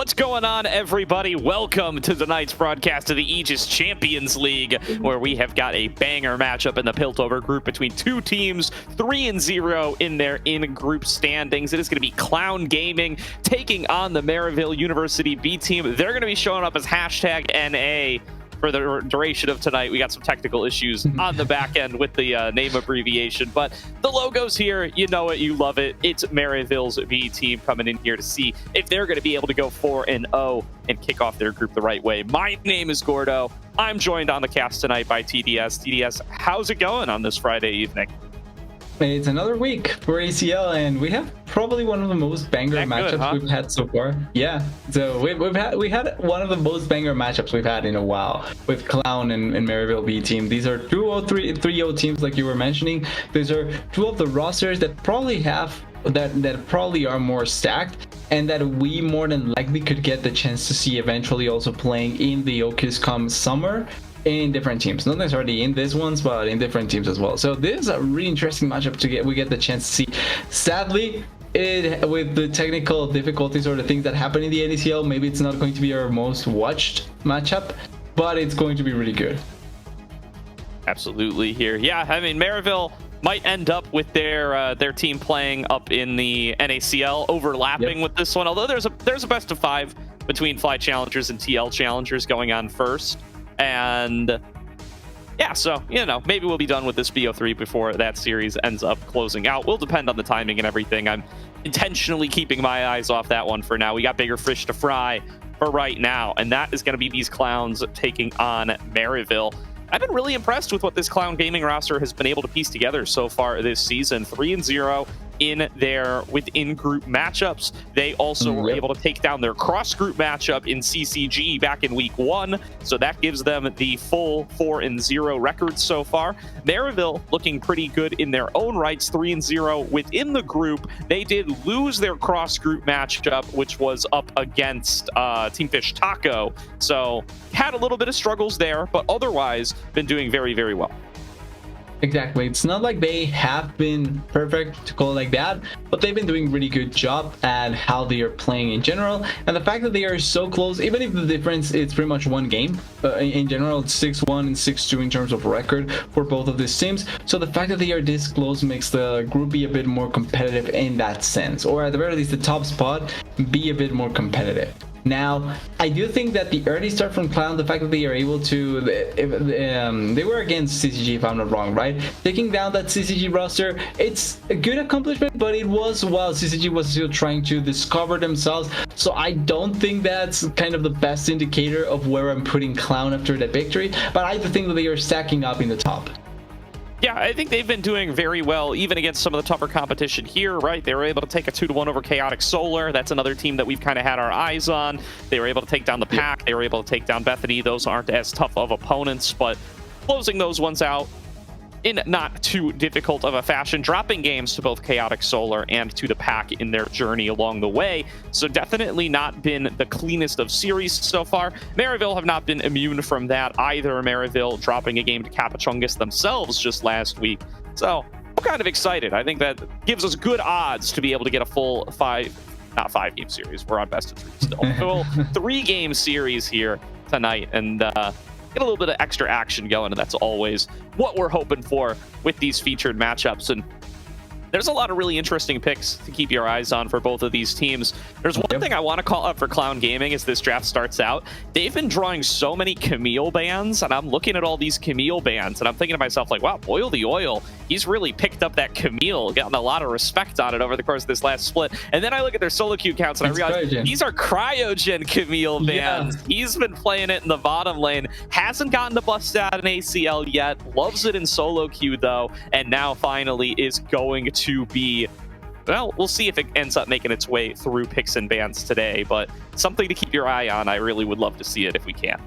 What's going on, everybody? Welcome to tonight's broadcast of the Aegis Champions League, where we have got a banger matchup in the Piltover group between two teams, 3-0 in their in-group standings. It is going to be Clown Gaming taking on the Maryville University B team. They're going to be showing up as #NA for the duration of tonight. We got some technical issues on the back end with the name abbreviation, but the logo's here. You know it, you love it. It's Maryville's B team coming in here to see if they're going to be able to go 4-0 and kick off their group the right way. My name is Gordo. I'm joined on the cast tonight by TDS. TDS, how's it going on this Friday evening? It's another week for ACL, and we have probably one of the most banger matchups we've had so far. Yeah, so we had one of the most banger matchups we've had in a while with Clown and Maryville B team. These are 3-0 teams, like you were mentioning. These are two of the rosters that probably have that probably are more stacked, and that we more than likely could get the chance to see eventually also playing in the Aegis come summer in different teams, not necessarily in these ones, but in different teams as well. So this is a really interesting matchup we get the chance to see. Sadly, with the technical difficulties or the things that happen in the NACL, maybe it's not going to be our most watched matchup, but it's going to be really good. Absolutely here. Yeah, I mean, Maryville might end up with their team playing up in the NACL, overlapping with this one, although there's a best of 5 between Fly Challengers and TL Challengers going on first. And yeah, so, you know, maybe we'll be done with this BO3 before that series ends up closing out. Will depend on the timing and everything. I'm intentionally keeping my eyes off that one for now. We got bigger fish to fry for right now, and that is going to be these Clowns taking on Maryville. I've been really impressed with what this Clown Gaming roster has been able to piece together so far this season. 3-0 in their within-group matchups. They also were able to take down their cross-group matchup in CCG back in week 1, so that gives them the full 4-0 record so far. Maryville looking pretty good in their own rights, 3-0 within the group. They did lose their cross-group matchup, which was up against Team Fish Taco, so had a little bit of struggles there, but otherwise been doing very, very well. Exactly. It's not like they have been perfect, to call it like that, but they've been doing a really good job at how they are playing in general. And the fact that they are so close, even if the difference is pretty much one game, in general, it's 6-1 and 6-2 in terms of record for both of these teams. So the fact that they are this close makes the group be a bit more competitive in that sense, or at the very least, the top spot be a bit more competitive. Now, I do think that the early start from Clown, the fact that they are able to, they were against CCG if I'm not wrong, right? Taking down that CCG roster, it's a good accomplishment, but it was while CCG was still trying to discover themselves. So I don't think that's kind of the best indicator of where I'm putting Clown after that victory, but I do think that they are stacking up in the top. Yeah, I think they've been doing very well, even against some of the tougher competition here, right? They were able to take a 2-1 over Chaotic Solar. That's another team that we've kind of had our eyes on. They were able to take down the Pack. They were able to take down Bethany. Those aren't as tough of opponents, but closing those ones out in not too difficult of a fashion, dropping games to both Chaotic Solar and to the Pack in their journey along the way. So definitely not been the cleanest of series so far. Maryville have not been immune from that either. Maryville dropping a game to Capichungus themselves just last week. So I'm kind of excited. I think that gives us good odds to be able to get a full 5-game series. We're on best of 3 still. Full 3-game series here tonight, and get a little bit of extra action going, and that's always what we're hoping for with these featured matchups. And there's a lot of really interesting picks to keep your eyes on for both of these teams. There's one thing I want to call out for Clown Gaming as this draft starts out. They've been drawing so many Camille bans, and I'm looking at all these Camille bans, and I'm thinking to myself, like, wow, Oil the Oil, he's really picked up that Camille, gotten a lot of respect on it over the course of this last split. And then I look at their solo queue counts, and I realize these are Cryogen Camille bans. He's been playing it in the bottom lane, hasn't gotten to bust out an ACL yet, loves it in solo queue, though, and now finally is going to be, well, we'll see if it ends up making its way through picks and bans today, but something to keep your eye on. I really would love to see it if we can.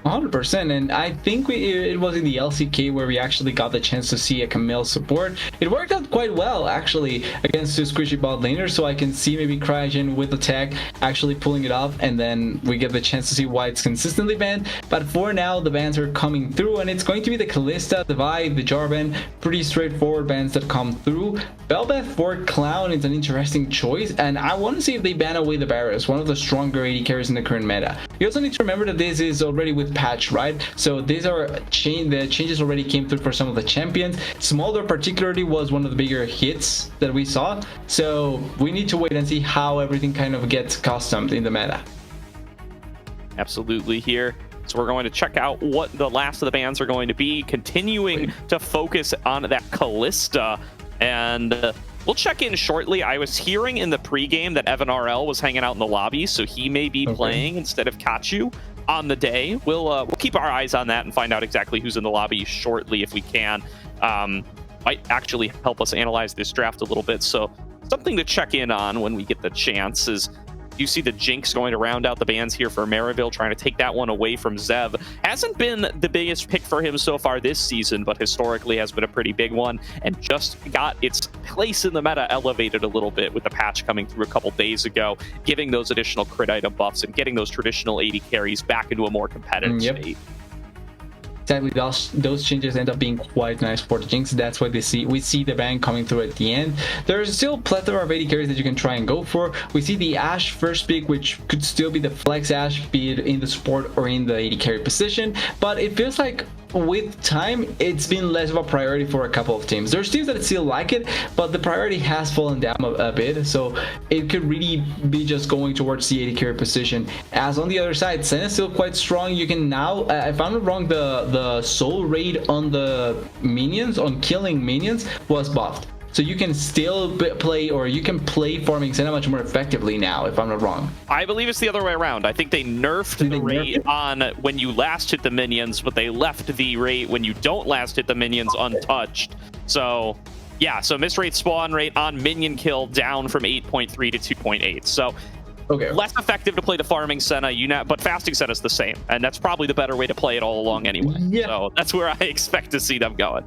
100%, and I think it was in the LCK where we actually got the chance to see a Camille support. It worked out quite well actually against two squishy bot laners, so I can see maybe Cryogen with the tech actually pulling it off, and then we get the chance to see why it's consistently banned. But for now, the bans are coming through, and it's going to be the Kalista, the Vi, the Jarvan, pretty straightforward bans that come through. Bel'Veth for Clown is an interesting choice, and I want to see if they ban away the Varus, one of the stronger AD carries in the current meta. You also need to remember that this is already with patch, right? So these are the changes already came through for some of the champions. Smolder particularly was one of the bigger hits that we saw, so we need to wait and see how everything kind of gets customed in the meta. Absolutely here. So we're going to check out what the last of the bans are going to be, continuing to focus on that Kalista, and we'll check in shortly. I was hearing in the pregame that Evan RL was hanging out in the lobby, so he may be playing instead of Kachu on the day. We'll keep our eyes on that and find out exactly who's in the lobby shortly if we can. Might actually help us analyze this draft a little bit. So something to check in on when we get the chance is you see the Jinx going to round out the bans here for Maryville, trying to take that one away from Zev. Hasn't been the biggest pick for him so far this season, but historically has been a pretty big one, and just got its place in the meta elevated a little bit with the patch coming through a couple days ago, giving those additional crit item buffs and getting those traditional AD carries back into a more competitive state. Sadly, those changes end up being quite nice for the Jinx. That's why we see the ban coming through at the end. There's still a plethora of AD carries that you can try and go for. We see the Ashe first pick, which could still be the flex Ashe, be it in the support or in the AD carry position, but it feels like with time it's been less of a priority for a couple of teams. There's teams that still like it, but the priority has fallen down a bit, so it could really be just going towards the AD carry position. As on the other side, Senna is still quite strong. You can now, if I'm not wrong, the soul rate on the minions, on killing minions, was buffed, so you can still play, or you can play farming Senna much more effectively now, if I'm not wrong. I believe it's the other way around. I think they nerfed the rate on when you last hit the minions, but they left the rate when you don't last hit the minions untouched. So yeah, so miss rate spawn rate on minion kill down from 8.3 to 2.8. So less effective to play the farming Senna, but fasting Senna is the same, and that's probably the better way to play it all along anyway. So that's where I expect to see them going.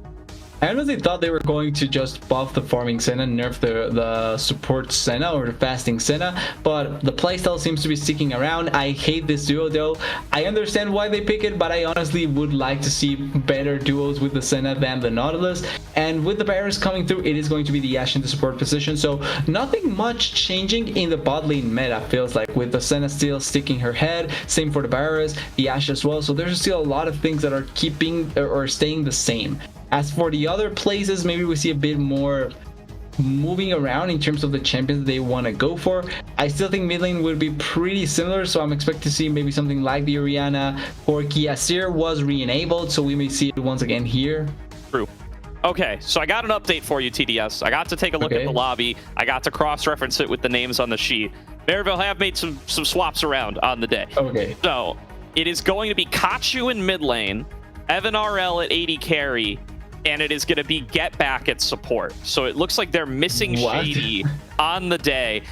I honestly thought they were going to just buff the farming Senna, nerf the support Senna or the fasting Senna, but the playstyle seems to be sticking around. I hate this duo though. I understand why they pick it, but I honestly would like to see better duos with the Senna than the Nautilus. And with the Varus coming through, it is going to be the Ashe in the support position, so nothing much changing in the bot lane meta, feels like, with the Senna still sticking her head. Same for the Varus, the Ashe as well, so there's still a lot of things that are keeping or staying the same. As for the other places, maybe we see a bit more moving around in terms of the champions they want to go for. I still think mid lane would be pretty similar, so I'm expecting to see maybe something like the Orianna. Corki Asir was re-enabled, so we may see it once again here. True. Okay, so I got an update for you, TDS. I got to take a look at the lobby. I got to cross-reference it with the names on the sheet. Maryville have made some swaps around on the day. So it is going to be Kachu in mid lane, Evan RL at AD carry, and it is going to be Get Back at support. So it looks like they're missing Shady on the day.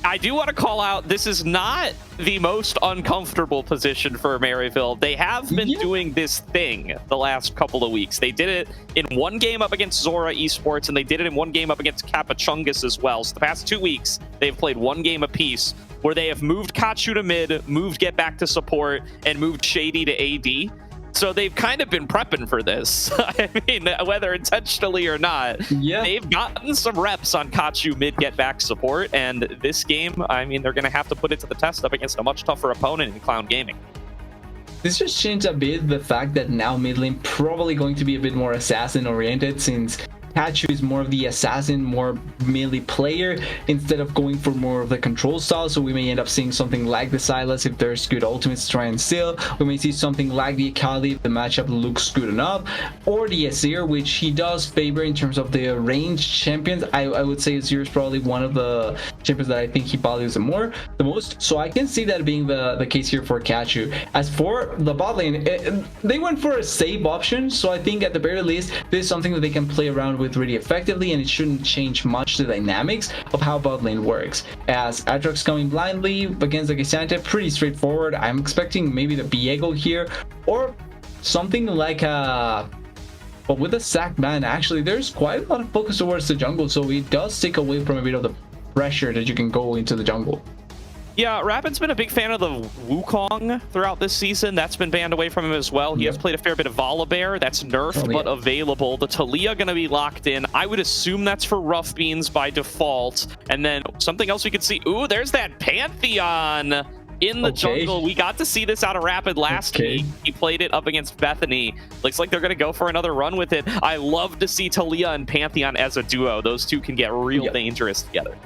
I do want to call out, this is not the most uncomfortable position for Maryville. They have been doing this thing the last couple of weeks. They did it in one game up against Zora Esports, and they did it in one game up against Kapachungus as well. So the past 2 weeks, they've played one game apiece where they have moved Kachu to mid, moved Get Back to support, and moved Shady to AD. So they've kind of been prepping for this. I mean, whether intentionally or not, they've gotten some reps on Kachu mid Get Back support, and this game, I mean, they're going to have to put it to the test up against a much tougher opponent in Clown Gaming. This just changed a bit the fact that now mid lane probably going to be a bit more assassin oriented, since Kachu is more of the assassin, more melee player, instead of going for more of the control style. So we may end up seeing something like the Sylas if there's good ultimates to try and steal. We may see something like the Akali if the matchup looks good enough, or the Azir, which he does favor in terms of the ranged champions. I would say Azir is probably one of the champions that I think he values the most. So I can see that being the case here for Kachu. As for the bot lane, they went for a save option, so I think at the very least this is something that they can play around with with really effectively, and it shouldn't change much the dynamics of how bot lane works. As Aatrox coming blindly against the Gisante, pretty straightforward. I'm expecting maybe the Viego here, or something like a... But with the sack ban, actually, there's quite a lot of focus towards the jungle, so it does take away from a bit of the pressure that you can go into the jungle. Yeah, Rapid's been a big fan of the Wukong throughout this season. That's been banned away from him as well. He has played a fair bit of Volibear. That's nerfed, but available. The Taliyah going to be locked in. I would assume that's for Rough Beans by default. And then something else we could see. Ooh, there's that Pantheon in the jungle. We got to see this out of Rapid last week. He played it up against Bethany. Looks like they're going to go for another run with it. I love to see Taliyah and Pantheon as a duo. Those two can get real dangerous together.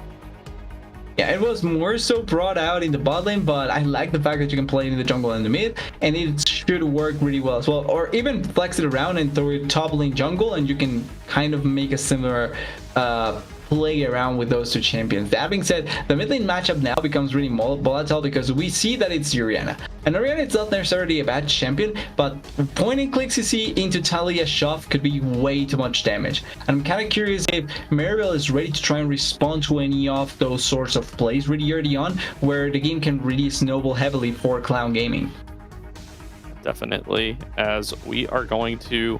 Yeah, it was more so brought out in the bot lane, but I like the fact that you can play it in the jungle and the mid, and it should work really well as well. Or even flex it around and throw it top lane jungle, and you can kind of make a similar play around with those two champions. That being said, the mid lane matchup now becomes really volatile because we see that it's Orianna. And Orianna is not necessarily a bad champion, but point and clicks you see into Taliyah's shove could be way too much damage. And I'm kind of curious if Maryville is ready to try and respond to any of those sorts of plays really early on, where the game can really snowball heavily for Clown Gaming. Definitely, as we are going to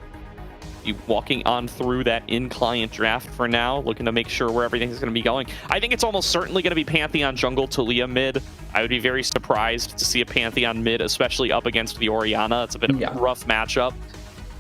walking on through that in-client draft for now, looking to make sure where everything is going to be going. I think it's almost certainly going to be Pantheon jungle, Taliyah mid. I would be very surprised to see a Pantheon mid, especially up against the Orianna. It's a bit of a rough matchup.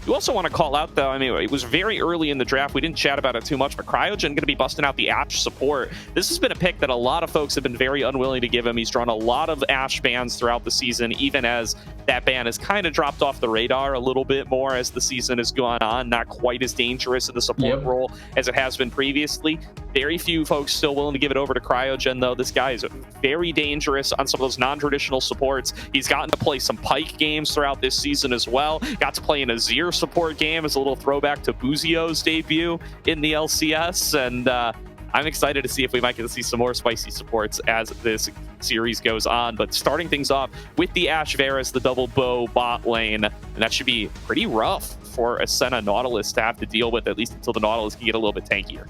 You also want to call out, though, I mean, it was very early in the draft. We didn't chat about it too much, but Cryogen going to be busting out the Ashe support. This has been a pick that a lot of folks have been very unwilling to give him. He's drawn a lot of Ashe bans throughout the season, even as that ban has kind of dropped off the radar a little bit more as the season has gone on. Not quite as dangerous in the support role as it has been previously. Very few folks still willing to give it over to Cryogen, though. This guy is very dangerous on some of those non-traditional supports. He's gotten to play some Pyke games throughout this season as well. Got to play an Azir support game as a little throwback to Buzio's debut in the LCS, and I'm excited to see if we might get to see some more spicy supports as this series goes on. But starting things off with the Ashe Varus, the double bow bot lane, and that should be pretty rough for a Senna Nautilus to have to deal with, at least until the Nautilus can get a little bit tankier.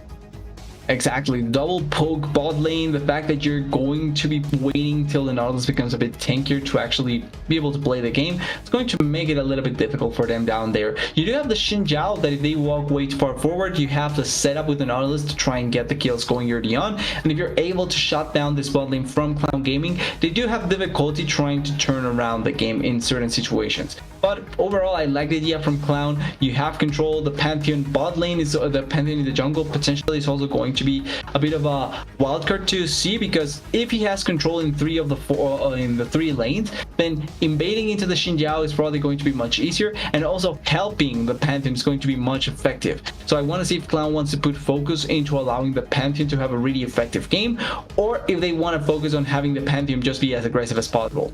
Exactly, double poke bot lane, the fact that you're going to be waiting till the Nautilus becomes a bit tankier to actually be able to play the game, it's going to make it a little bit difficult for them down there. You do have the Xin Zhao that if they walk way too far forward, you have to set up with the Nautilus to try and get the kills going early on, and if you're able to shut down this bot lane from Clown Gaming, they do have difficulty trying to turn around the game in certain situations. But overall, I like the idea from Clown. You have control. The Pantheon bot lane is the Pantheon in the jungle potentially is also going to be a bit of a wildcard to see, because if he has control in three of the four in the three lanes, then invading into the Xin Zhao is probably going to be much easier, and also helping the Pantheon is going to be much effective. So I want to see if Clown wants to put focus into allowing the Pantheon to have a really effective game, or if they want to focus on having the Pantheon just be as aggressive as possible.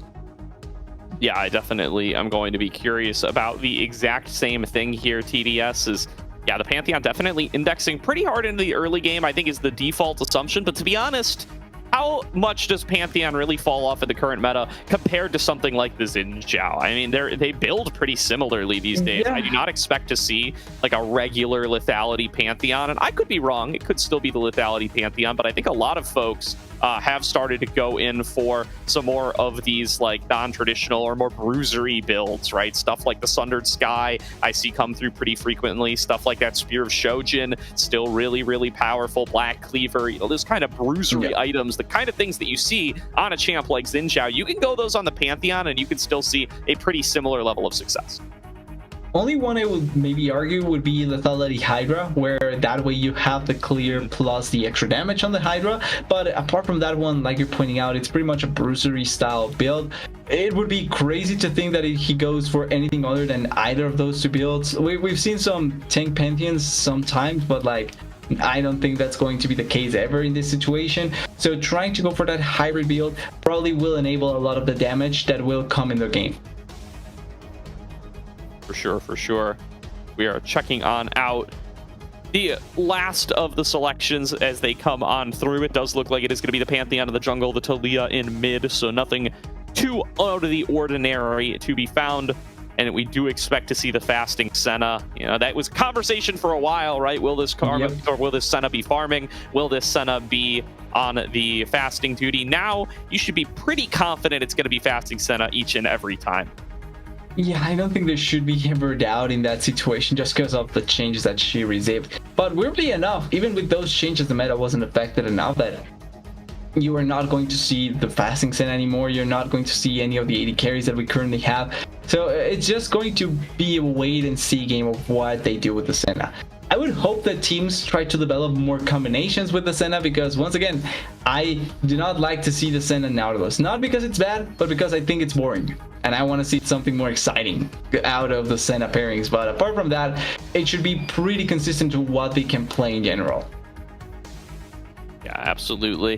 Yeah, I definitely am going to be curious about the exact same thing here. TDS is, yeah, the Pantheon definitely indexing pretty hard into the early game, I think, is the default assumption. But to be honest, how much does Pantheon really fall off in the current meta compared to something like the Xin Zhao? I mean, they build pretty similarly these days. I do not expect to see like a regular lethality Pantheon, and I could be wrong. It could still be the lethality Pantheon, but I think a lot of folks have started to go in for some more of these like non-traditional or more bruisery builds, right? Stuff like the Sundered Sky I see come through pretty frequently. Stuff like that Spear of Shojin, still really, really powerful. Black Cleaver, you know, those kind of bruisery items, the kind of things that you see on a champ like Xin Zhao. You can go those on the Pantheon and you can still see a pretty similar level of success. Only one I would maybe argue would be Lethality Hydra, where that way you have the clear plus the extra damage on the Hydra. But apart from that one, like you're pointing out, it's pretty much a bruisery style build. It would be crazy to think that he goes for anything other than either of those two builds. We've seen some tank Pantheons sometimes, but like, I don't think that's going to be the case ever in this situation. So trying to go for that hybrid build probably will enable a lot of the damage that will come in the game. For sure. We are checking on out the last of the selections as they come on through. It does look like it is going to be the Pantheon of the jungle, the Taliyah in mid, so nothing too out of the ordinary to be found and we do expect to see the fasting Senna. You know, that was conversation for a while, right? Will this Karma or will this Senna be farming? Will this Senna be on the fasting duty? Now you should be pretty confident it's going to be fasting Senna each and every time. Yeah, I don't think there should be ever doubt in that situation just because of the changes that she received. But weirdly enough, even with those changes, the meta wasn't affected enough that you are not going to see the fasting Senna anymore. You're not going to see any of the 80 carries that we currently have. So it's just going to be a wait and see game of what they do with the Senna. I would hope that teams try to develop more combinations with the Senna, because once again, I do not like to see the Senna Nautilus. Not because it's bad, but because I think it's boring. And I want to see something more exciting out of the Senna pairings. But apart from that, it should be pretty consistent to what they can play in general. Yeah, absolutely.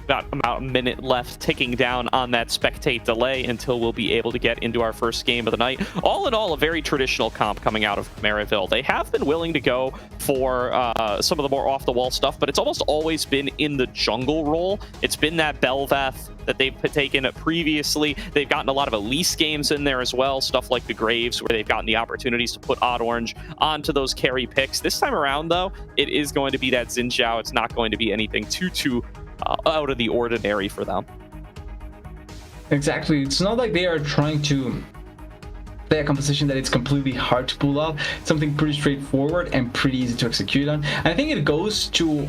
Got about a minute left, ticking down on that spectate delay until we'll be able to get into our first game of the night. All in all, a very traditional comp coming out of Maryville. They have been willing to go for some of the more off-the-wall stuff, but it's almost always been in the jungle role. It's been that Belveth that they've taken previously. They've gotten a lot of Elise games in there as well, stuff like the Graves, where they've gotten the opportunities to put Odd Orange onto those carry picks. This time around, though, it is going to be that Xin Zhao. It's not going to be anything too out of the ordinary for them. Exactly. It's not like they are trying to play a composition that it's completely hard to pull off. It's something pretty straightforward and pretty easy to execute on. And I think it goes to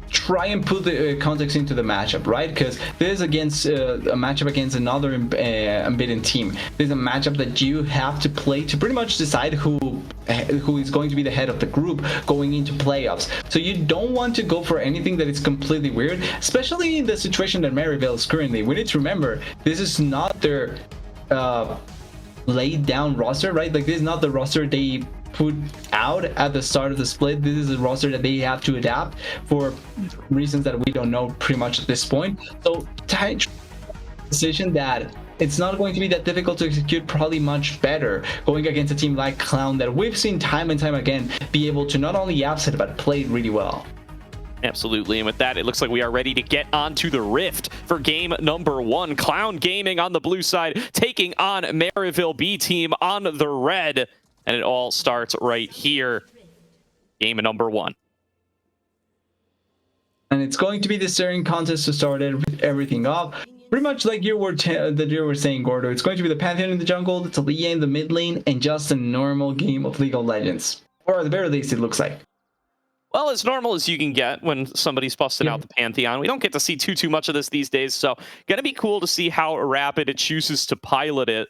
try and put the context into the matchup, right? Because this is against a matchup against another unbeaten team. There's a matchup that you have to play to pretty much decide who is going to be the head of the group going into playoffs. So you don't want to go for anything that is completely weird, especially in the situation that Maryville is currently. We need to remember, this is not their laid down roster, right? Like, this is not the roster they put out at the start of the split. This is a roster that they have to adapt for reasons that we don't know pretty much at this point. So decision that it's not going to be that difficult to execute, probably much better going against a team like Clown that we've seen time and time again be able to not only upset but play really well. Absolutely, and with that, it looks like we are ready to get onto the Rift for game number 1. Clown Gaming on the blue side, taking on Maryville B team on the red. And it all starts right here. Game number 1. And it's going to be the steering contest to start everything off. Pretty much like you were saying, Gordo. It's going to be the Pantheon in the jungle, the Taliyah in the mid lane, and just a normal game of League of Legends. Or at the very least, it looks like. Well, as normal as you can get when somebody's busting out the Pantheon. We don't get to see too much of this these days, so gonna be cool to see how Rapid it chooses to pilot it.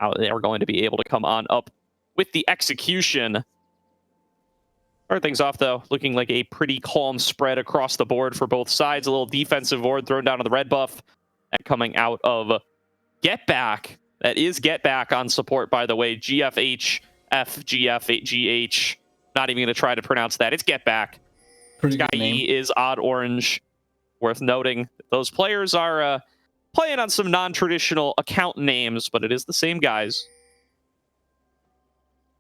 How they are going to be able to come on up with the execution. Start things off, though, looking like a pretty calm spread across the board for both sides. A little defensive ward thrown down to the red buff. And coming out of Get Back. That is Get Back on support, by the way. GFH, FGFGH. Not even going to try to pronounce that. It's Get Back. Sky E is Odd Orange. Worth noting, those players are playing on some non-traditional account names, but it is the same guys.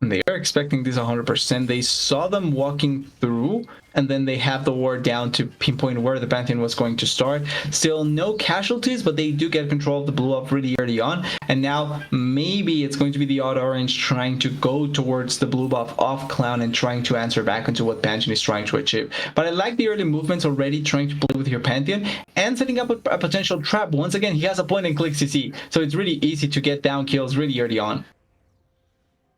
They are expecting this 100%. They saw them walking through, and then they have the ward down to pinpoint where the Pantheon was going to start. Still no casualties, but they do get control of the blue buff really early on. And now maybe it's going to be the Odd Orange trying to go towards the blue buff off Clown and trying to answer back into what Pantheon is trying to achieve. But I like the early movements already, trying to play with your Pantheon and setting up a potential trap. Once again, he has a point and click CC, so it's really easy to get down kills really early on.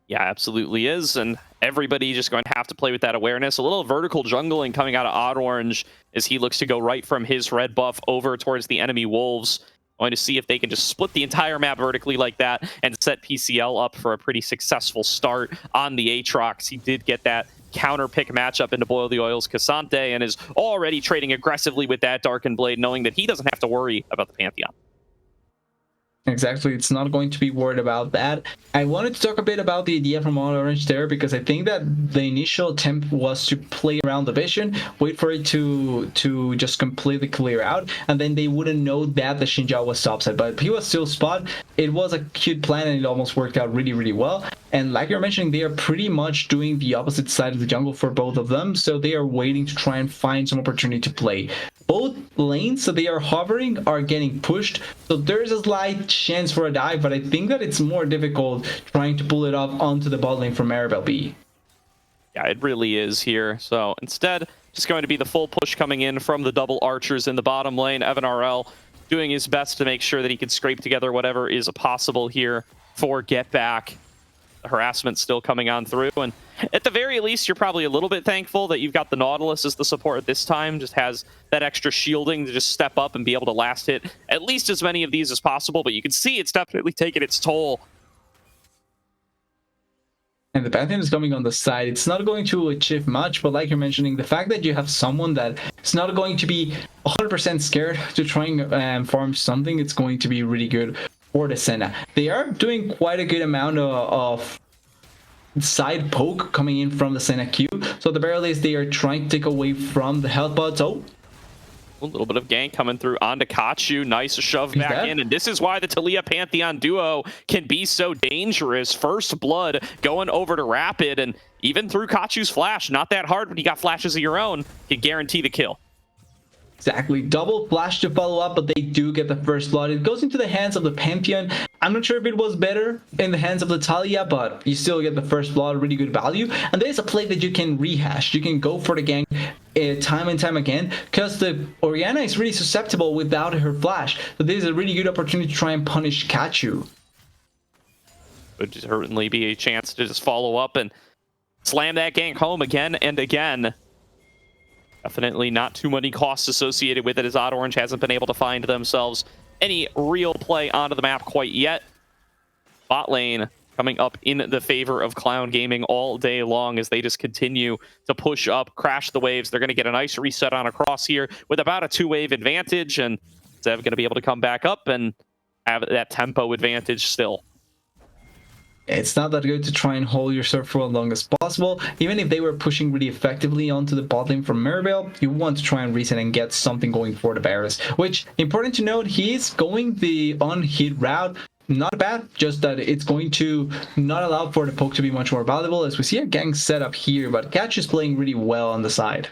Yeah, absolutely is, and everybody just going to have to play with that awareness. A little vertical jungling coming out of Odd Orange as he looks to go right from his red buff over towards the enemy wolves. Going to see if they can just split the entire map vertically like that and set PCL up for a pretty successful start on the Aatrox. He did get that counter pick matchup into Boil the Oil's Cassante and is already trading aggressively with that Darkened Blade, knowing that he doesn't have to worry about the Pantheon. Exactly, it's not going to be worried about that. I wanted to talk a bit about the idea from Odd Orange there, because I think that the initial attempt was to play around the vision, wait for it to just completely clear out, and then they wouldn't know that the Xin Zhao was topside, but he was still spot. It was a cute plan and it almost worked out really, really well. And like you're mentioning, they are pretty much doing the opposite side of the jungle for both of them, so they are waiting to try and find some opportunity to play. both lanes that they are hovering are getting pushed, so there's a slight chance for a dive, but I think that it's more difficult trying to pull it off onto the bot lane from Maryville B. Yeah, it really is here. So instead, just going to be the full push coming in from the double archers in the bottom lane. Evan RL doing his best to make sure that he can scrape together whatever is possible here for Get Back. The harassment still coming on through, and at the very least, you're probably a little bit thankful that you've got the Nautilus as the support at this time. Just has that extra shielding to just step up and be able to last hit at least as many of these as possible, but you can see it's definitely taking its toll. And the Pantheon is coming on the side. It's not going to achieve much, but like you're mentioning, the fact that you have someone that is not going to be 100% scared to try and farm something, it's going to be really good for the Senna. They are doing quite a good amount of side poke coming in from the Senna Q. So at the very least, they are trying to take away from the health bots. Oh, a little bit of gank coming through onto Kachu. Nice shove back in. And this is why the Taliyah Pantheon duo can be so dangerous. First blood going over to Rapid. And even through Kachu's flash, not that hard when you got flashes of your own, can guarantee the kill. Exactly. Double flash to follow up, but they do get the first blood. It goes into the hands of the Pantheon. I'm not sure if it was better in the hands of the Taliyah, but you still get the first blood, really good value. And there's a play that you can rehash. You can go for the gank time and time again, because the Orianna is really susceptible without her flash. So there's a really good opportunity to try and punish Kachu. Would certainly be a chance to just follow up and slam that gank home again and again. Definitely not too many costs associated with it, as Odd Orange hasn't been able to find themselves any real play onto the map quite yet. Bot lane coming up in the favor of Clown Gaming all day long as they just continue to push up, crash the waves. They're going to get a nice reset on across here with about a 2-wave advantage, and Zev going to be able to come back up and have that tempo advantage still. It's not that good to try and hold yourself for as long as possible. Even if they were pushing really effectively onto the bot lane from Maryville, you want to try and reset and get something going for the Varus. Which, important to note, he's going the on-hit route. Not bad, just that it's going to not allow for the poke to be much more valuable, as we see a gang setup here, but Catch is playing really well on the side.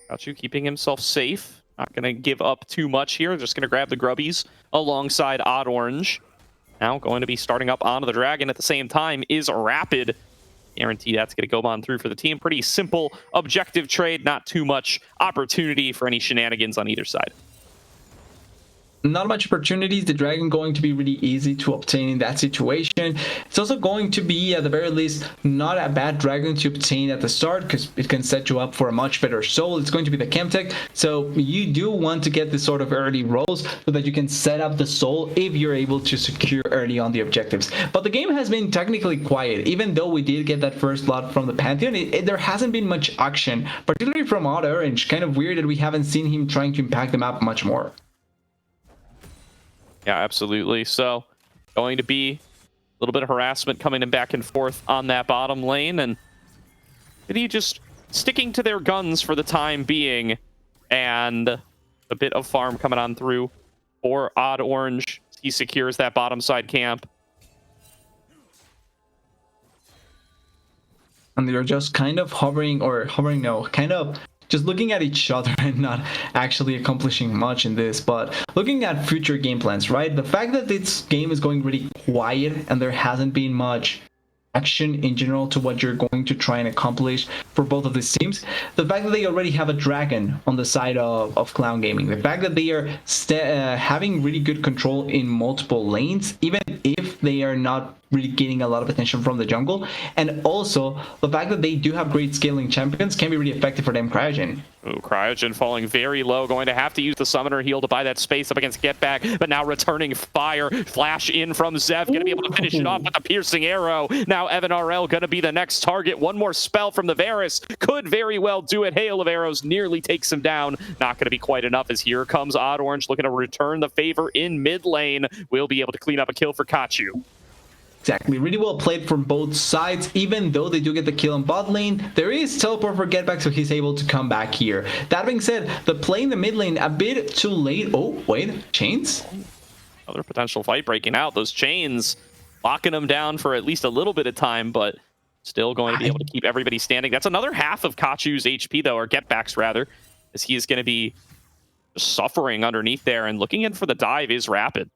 Kachu keeping himself safe. Not going to give up too much here. Just going to grab the grubbies alongside Odd Orange. Now going to be starting up onto the Dragon at the same time is Rapid. Guarantee that's going to go on through for the team. Pretty simple objective trade. Not too much opportunity for any shenanigans on either side. Not much opportunities. The Dragon going to be really easy to obtain in that situation. It's also going to be, at the very least, not a bad Dragon to obtain at the start, because it can set you up for a much better soul. It's going to be the Chemtech, so you do want to get this sort of early rolls so that you can set up the soul if you're able to secure early on the objectives. But the game has been technically quiet. Even though we did get that first lot from the Pantheon, there hasn't been much action, particularly from Odd Orange. Kind of weird that we haven't seen him trying to impact the map much more. Yeah, absolutely. So going to be a little bit of harassment coming in back and forth on that bottom lane, and maybe just sticking to their guns for the time being, and a bit of farm coming on through for Odd Orange. He secures that bottom side camp. And they're just kind of hovering, kind of just looking at each other and not actually accomplishing much in this, but looking at future game plans, right? The fact that this game is going really quiet and there hasn't been much action in general to what you're going to try and accomplish for both of these teams, the fact that they already have a Dragon on the side of Clown Gaming, the fact that they are having really good control in multiple lanes, even if they are not really getting a lot of attention from the jungle, and also the fact that they do have great scaling champions can be really effective for them. Cryogen. Ooh, Cryogen falling very low, going to have to use the Summoner Heal to buy that space up against Get Back, but now returning fire. Flash in from Zev, going to be able to finish it off with a piercing arrow. Now Evan RL going to be the next target. One more spell from the Varus could very well do it. Hail of arrows nearly takes him down. Not going to be quite enough, as here comes Odd Orange looking to return the favor in mid lane. Will be able to clean up a kill for Kachu. Exactly, really well played from both sides. Even though they do get the kill on bot lane, there is teleport for Get Back, so he's able to come back here. That being said, the play in the mid lane a bit too late. Oh, wait, chains? Another potential fight breaking out. Those chains locking them down for at least a little bit of time, but still going to be able to keep everybody standing. That's another half of Kachu's HP, though, or Get Back's rather. as he is going to be suffering underneath there, and looking in for the dive is Rapid.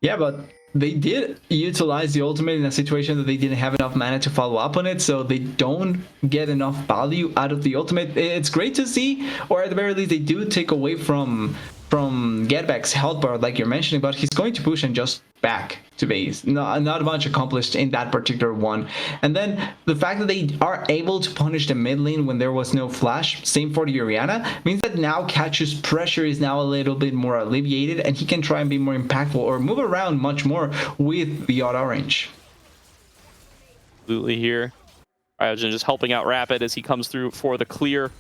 Yeah, but they did utilize the ultimate in a situation that they didn't have enough mana to follow up on it, so they don't get enough value out of the ultimate. It's great to see, or at the very least, they do take away from Getback's health bar, like you're mentioning, but he's going to push and just back to base. Not much accomplished in that particular one. And then the fact that they are able to punish the mid lane when there was no flash, same for the Orianna, means that now Catch's pressure is now a little bit more alleviated, and he can try and be more impactful or move around much more with the odd orange. Absolutely here. Cryogen just helping out Rapid as he comes through for the clear.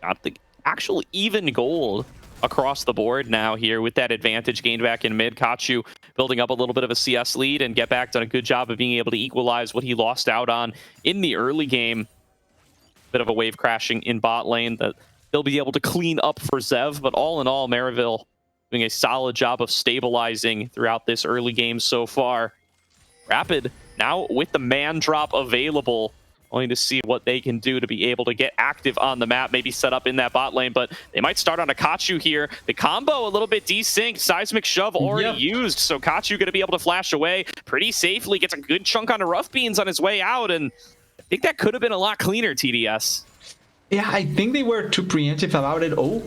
Got the actual even gold across the board now here with that advantage gained back in mid. Kachu building up a little bit of a CS lead, and Get Back done a good job of being able to equalize what he lost out on in the early game. Bit of a wave crashing in bot lane that they'll be able to clean up for Zev, but all in all, Maryville doing a solid job of stabilizing throughout this early game so far. Rapid now with the man drop available, going to see what they can do to be able to get active on the map, maybe set up in that bot lane, but they might start on a Kachu here. The combo a little bit desynced, seismic shove already used, so Kachu going to be able to flash away pretty safely, gets a good chunk onto Rough Beans on his way out, and I think that could have been a lot cleaner, TDS. Yeah, I think they were too preemptive about it. Oh,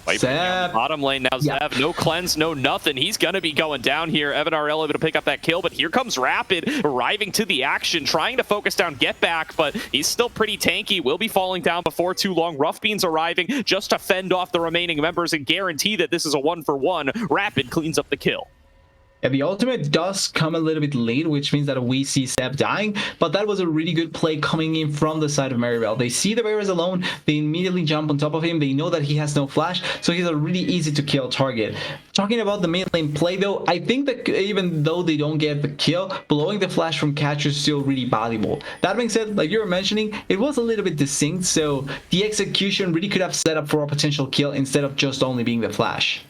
Zev. Bottom lane now, Zev. No cleanse, no nothing. He's going to be going down here. Evan RL able to pick up that kill, but here comes Rapid arriving to the action, trying to focus down Get Back, but he's still pretty tanky. Will be falling down before too long. Rough Beans arriving just to fend off the remaining members and guarantee that this is a 1-for-1. Rapid cleans up the kill. Yeah, the ultimate does come a little bit late, which means that we see Zev dying, but that was a really good play coming in from the side of Maryville. They see the bear is alone, they immediately jump on top of him, they know that he has no flash, so he's a really easy to kill target. Talking about the mid lane play though, I think that even though they don't get the kill, blowing the flash from Catcher is still really valuable. That being said, like you were mentioning, it was a little bit distinct, so the execution really could have set up for a potential kill instead of just only being the flash.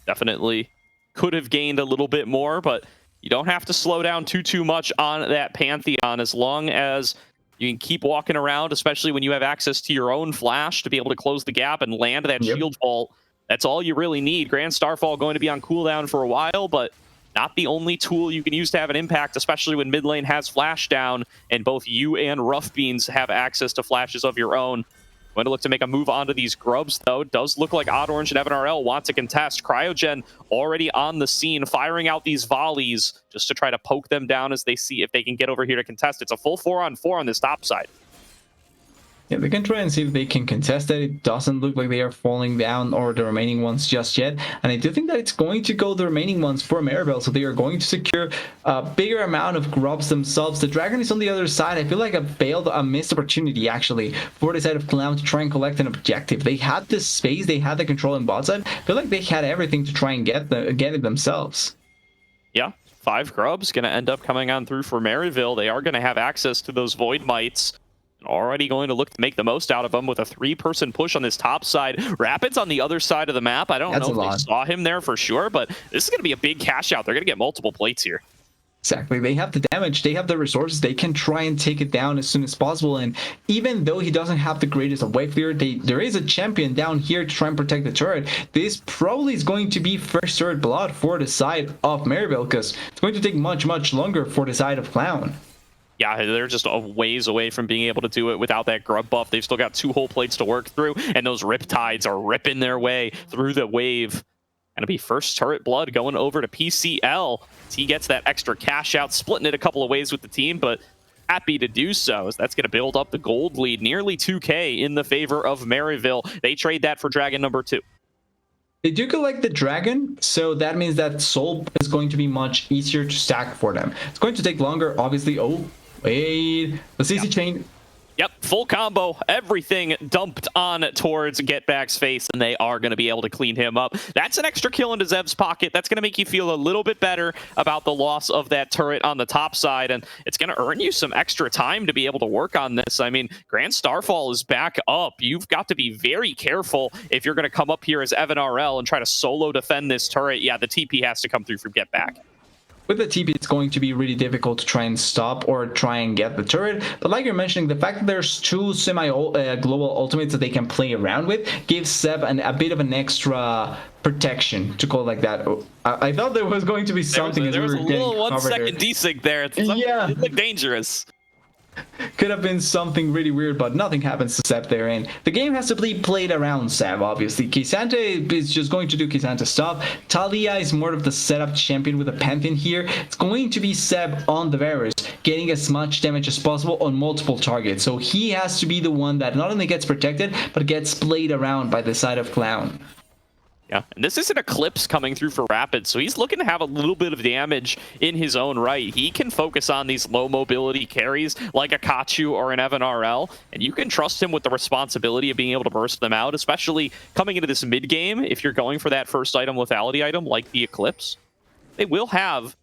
Definitely could have gained a little bit more, but you don't have to slow down too much on that Pantheon as long as you can keep walking around, especially when you have access to your own flash to be able to close the gap and land that shield vault. That's all you really need. Grand Starfall going to be on cooldown for a while, but not the only tool you can use to have an impact, especially when mid lane has flash down and both you and Rough Beans have access to flashes of your own. Going to look to make a move onto these grubs, though. Does look like Odd Orange and Evan RL want to contest. Cryogen already on the scene, firing out these volleys just to try to poke them down as they see if they can get over here to contest. It's a full 4-on-4 on this top side. Yeah, they can try and see if they can contest it. It doesn't look like they are falling down or the remaining ones just yet. And I do think that it's going to go the remaining ones for Maryville. So they are going to secure a bigger amount of grubs themselves. The dragon is on the other side. I feel like a missed opportunity actually for the side of Clown to try and collect an objective. They had the space, they had the control in bot side. I feel like they had everything to try and get it themselves. Yeah, 5 grubs going to end up coming on through for Maryville. They are going to have access to those Void Mites. Already going to look to make the most out of them with a 3-person push on this top side. Rapids on the other side of the map. I don't know if they saw him there for sure, but this is going to be a big cash out. They're going to get multiple plates here. Exactly. They have the damage, they have the resources, they can try and take it down as soon as possible. And even though he doesn't have the greatest of wave clear, there is a champion down here to try and protect the turret. This probably is going to be first turret blood for the side of Maryville, because it's going to take much longer for the side of Clown. Yeah, they're just a ways away from being able to do it without that grub buff. They've still got 2 whole plates to work through, and those Riptides are ripping their way through the wave. Gonna be first turret blood going over to PCL. He gets that extra cash out, splitting it a couple of ways with the team, but happy to do so, as that's going to build up the gold lead. Nearly 2K in the favor of Maryville. They trade that for Dragon number 2. They do collect the dragon, so that means that soul is going to be much easier to stack for them. It's going to take longer, obviously. Oh, wait. The CC chain. Yep, full combo, everything dumped on towards Get Back's face, and they are going to be able to clean him up. That's an extra kill into Zev's pocket. That's going to make you feel a little bit better about the loss of that turret on the top side, and it's going to earn you some extra time to be able to work on this. I mean, Grand Starfall is back up. You've got to be very careful if you're going to come up here as Evan RL and try to solo defend this turret. Yeah, the TP has to come through from Get Back. with the TP, it's going to be really difficult to try and stop or try and get the turret. But like you're mentioning, the fact that there's two global ultimates that they can play around with gives Seb a bit of an extra protection, to call it like that. I thought there was going to be something. There was a little 1 second desync there. It looked dangerous. Could have been something really weird, but nothing happens to Seb there. And the game has to be played around Seb, obviously. K'Sante is just going to do K'Sante stuff. Talia is more of the setup champion with a Pantheon here. It's going to be Seb on the Varus, getting as much damage as possible on multiple targets. So he has to be the one that not only gets protected, but gets played around by the side of Clown. Yeah, and this is an Eclipse coming through for Rapid, so he's looking to have a little bit of damage in his own right. He can focus on these low mobility carries like a Kachu or an Evan RL, and you can trust him with the responsibility of being able to burst them out, especially coming into this mid game. If you're going for that first item, lethality item, like the Eclipse, they will have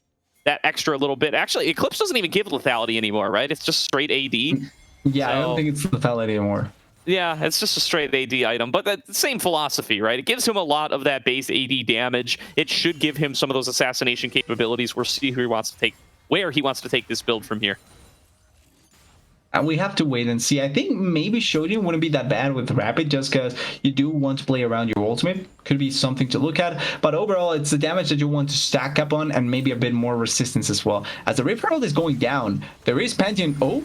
that extra little bit. Actually, Eclipse doesn't even give lethality anymore, right? It's just straight AD. Yeah, so I don't think it's lethality anymore. Yeah, it's just a straight AD item, but the same philosophy, right? It gives him a lot of that base AD damage. It should give him some of those assassination capabilities. We'll see where he wants to take this build from here. And we have to wait and see. I think maybe Shojin wouldn't be that bad with Rapid, just because you do want to play around your ultimate. Could be something to look at. But overall, it's the damage that you want to stack up on, and maybe a bit more resistance as well. As the Rift Herald is going down, there is Pantheon. Oh!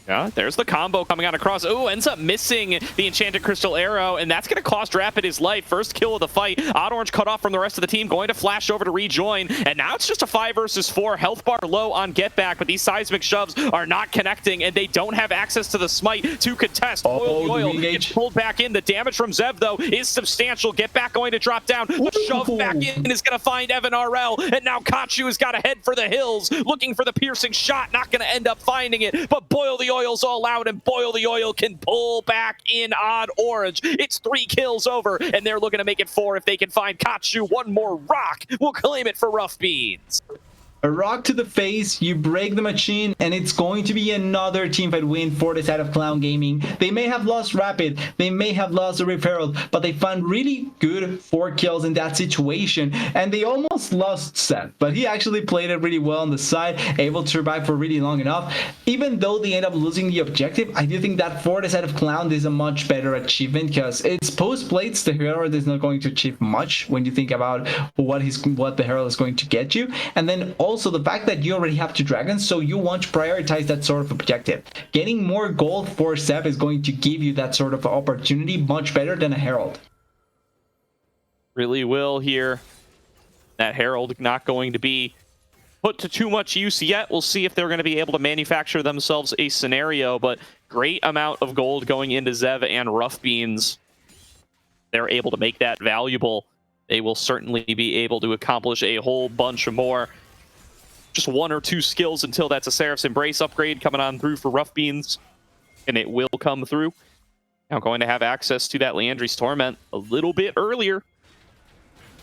Yeah, there's the combo coming out across. Oh, ends up missing the Enchanted Crystal Arrow, and that's going to cost Rapid his life. First kill of the fight. Odd Orange cut off from the rest of the team, going to flash over to rejoin, and now it's just a 5 versus 4. Health bar low on get back, but these seismic shoves are not connecting, and they don't have access to the smite to contest. Oil gets pulled back in. The damage from Zev, though, is substantial. Get back going to drop down. The shove back in is going to find Evan RL, and now Kachu has got to head for the hills, looking for the piercing shot. Not going to end up finding it, but Boil the Oil's all out, and Boil the Oil can pull back in Odd Orange. It's 3 kills over, and they're looking to make it 4 if they can find Kachu. One more rock will claim it for Rough Beans. A rock to the face, you break the machine, and it's going to be another teamfight win for the side of Clown Gaming. They may have lost Rapid, they may have lost the Rift Herald, but they found really good 4 kills in that situation, and they almost lost Seth, but he actually played it really well on the side, able to survive for really long enough. Even though they end up losing the objective, I do think that for the side of Clown is a much better achievement, because it's post plates. The Herald is not going to achieve much when you think about what the Herald is going to get you, and then also the fact that you already have 2 dragons, so you want to prioritize that sort of objective. Getting more gold for Seb is going to give you that sort of opportunity much better than a Herald. Really will here. That Herald not going to be put to too much use yet. We'll see if they're going to be able to manufacture themselves a scenario, but great amount of gold going into Zev and Rough Beans. They're able to make that valuable. They will certainly be able to accomplish a whole bunch more. Just 1 or 2 skills until that's a Seraph's Embrace upgrade coming on through for Rough Beans, and it will come through. Now going to have access to that Leandri's Torment a little bit earlier.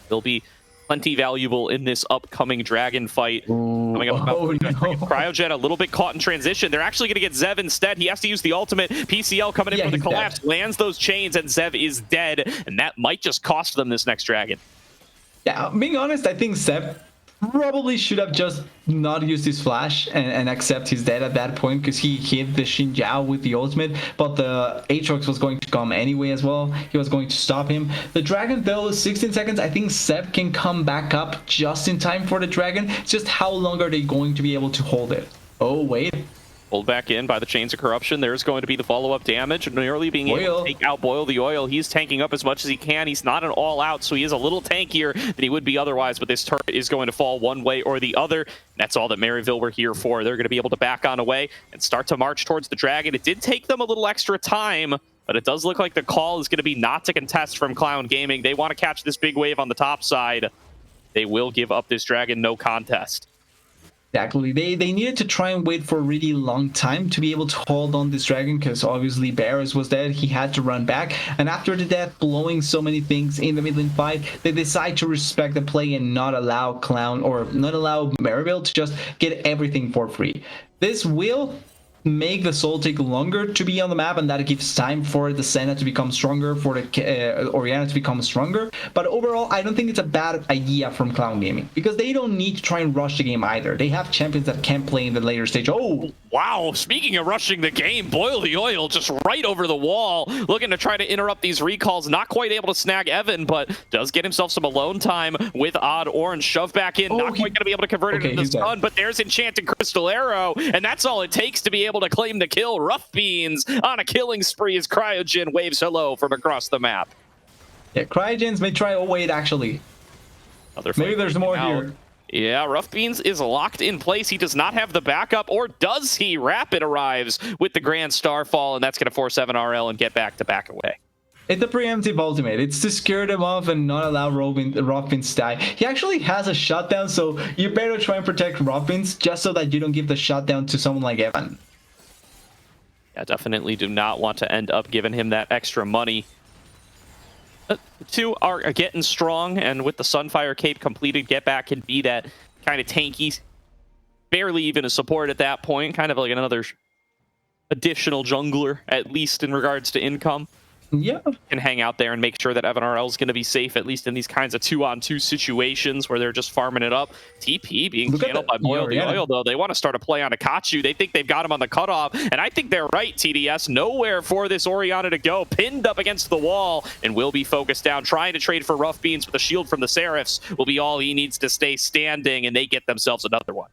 They'll be plenty valuable in this upcoming dragon fight. Coming up about Cryojet a little bit caught in transition. They're actually going to get Zev instead. He has to use the ultimate. PCL coming in for the collapse, dead. Lands those chains, and Zev is dead, and that might just cost them this next dragon. Yeah, being honest, I think Zev probably should have just not used his flash and accept he's dead at that point, because he hit the Xinjiao with the ultimate, but the Aatrox was going to come anyway as well. He was going to stop him. The dragon though is 16 seconds. I think Seb can come back up just in time for the dragon. It's just how long are they going to be able to hold it? Oh wait, pulled back in by the Chains of Corruption. There's going to be the follow-up damage, nearly being able to take out Boil the Oil. He's tanking up as much as he can. He's not an all-out, so he is a little tankier than he would be otherwise, but this turret is going to fall one way or the other. That's all that Maryville were here for. They're going to be able to back on away and start to march towards the dragon. It did take them a little extra time, but it does look like the call is going to be not to contest from Clown Gaming. They want to catch this big wave on the top side. They will give up this dragon, no contest. Exactly. They needed to try and wait for a really long time to be able to hold on this dragon, because obviously Barris was dead. He had to run back, and after the death, blowing so many things in the middling fight, they decide to respect the play and not allow Clown or not allow Maryville to just get everything for free. This will make the Soul take longer to be on the map, and that gives time for the Senna to become stronger, for the Orianna to become stronger. But overall, I don't think it's a bad idea from Clown Gaming, because they don't need to try and rush the game either. They have champions that can play in the later stage. Oh, wow. Speaking of rushing the game, Boil the Oil just right over the wall, looking to try to interrupt these recalls. Not quite able to snag Evan, but does get himself some alone time with Odd Orange. Shove back in, not quite going to be able to convert it into the stun, but there's Enchanted Crystal Arrow, and that's all it takes to be able to claim the kill. Rough Beans on a killing spree as Cryogen waves hello from across the map. Yeah, Cryogens may try. Oh, wait, actually. Maybe there's more here. Yeah, Rough Beans is locked in place. He does not have the backup, or does he? Rapid arrives with the Grand Starfall, and that's going to force Evan RL and get back to back away. It's a preemptive ultimate. It's to scare them off and not allow Rothbins to die. He actually has a shutdown, so you better try and protect Rothbins just so that you don't give the shutdown to someone like Evan. Yeah, definitely do not want to end up giving him that extra money. The two are getting strong, and with the Sunfire Cape completed, Get Back can be that kind of tanky, barely even a support at that point, kind of like another additional jungler, at least in regards to income. Yeah. Can hang out there and make sure that Evan RL is going to be safe, at least in these kinds of 2-on-2 situations where they're just farming it up. TP being channeled by Boil the Oil, though. They want to start a play on Akachu. They think they've got him on the cutoff, and I think they're right, TDS. Nowhere for this Orianna to go. Pinned up against the wall and will be focused down. Trying to trade for Rough Beans with a shield from the Seraphs will be all he needs to stay standing, and they get themselves another one.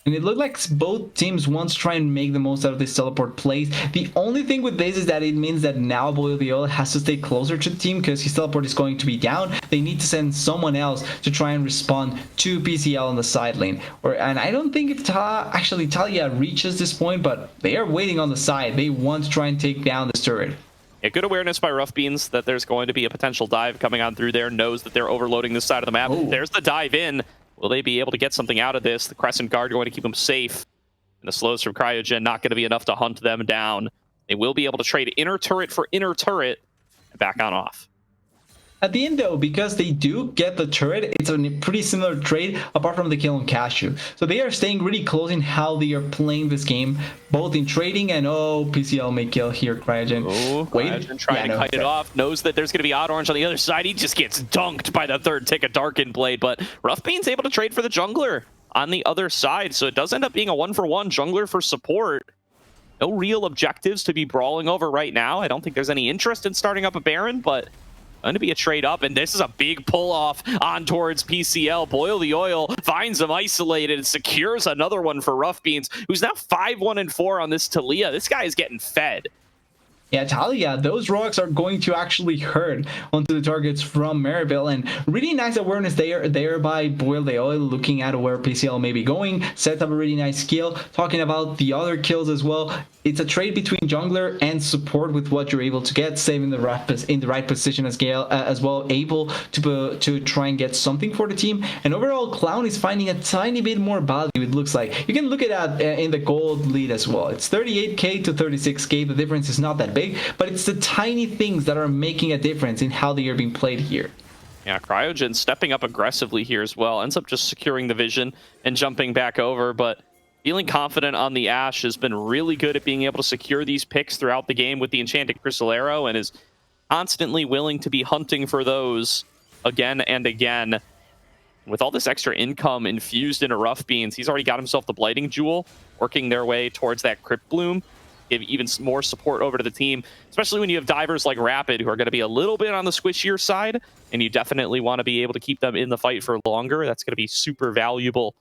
And it looked like both teams want to try and make the most out of this teleport plays. The only thing with this is that it means that now Boil the Oil has to stay closer to the team because his teleport is going to be down. They need to send someone else to try and respond to PCL on the side lane. And I don't think if Talia reaches this point, but they are waiting on the side. They want to try and take down this turret. Yeah, good awareness by Rough Beans that there's going to be a potential dive coming on through there. Knows that they're overloading this side of the map. Oh. There's the dive in. Will they be able to get something out of this? The Crescent Guard going to keep them safe. And the slows from Cryogen not going to be enough to hunt them down. They will be able to trade inner turret for inner turret and back on off. At the end, though, because they do get the turret, it's a pretty similar trade apart from the kill on Cashew. So they are staying really close in how they are playing this game, both in trading and, oh, PCL may kill here, Cryogen. Oh, Cryogen trying to kite it off. Knows that there's going to be Odd Orange on the other side. He just gets dunked by the third tick of Darkened Blade, but Rough Beans able to trade for the jungler on the other side. So it does end up being a 1-for-1 jungler for support. No real objectives to be brawling over right now. I don't think there's any interest in starting up a Baron, but going to be a trade up, and this is a big pull off on towards PCL. Boil the Oil finds him isolated and secures another one for Rough Beans, who's now 5-1-4 on this Talia. This guy is getting fed. Yeah, Talia, those rocks are going to actually hurt onto the targets from Maryville, and really nice awareness there by Boil the Oil, looking at where PCL may be going, set up a really nice kill. Talking about the other kills as well, it's a trade between jungler and support with what you're able to get, saving the right position as well, able to try and get something for the team. And overall, Clown is finding a tiny bit more value, it looks like. You can look at that in the gold lead as well. It's 38k to 36k. The difference is not that big, but it's the tiny things that are making a difference in how they are being played here. Yeah, Cryogen stepping up aggressively here as well. Ends up just securing the vision and jumping back over, but feeling confident on the Ashe, has been really good at being able to secure these picks throughout the game with the Enchanted Crystal Arrow, and is constantly willing to be hunting for those again and again. With all this extra income infused into Rough Beans, he's already got himself the Blighting Jewel, working their way towards that Crypt Bloom. Give even more support over to the team, especially when you have divers like Rapid, who are going to be a little bit on the squishier side, and you definitely want to be able to keep them in the fight for longer. That's going to be super valuable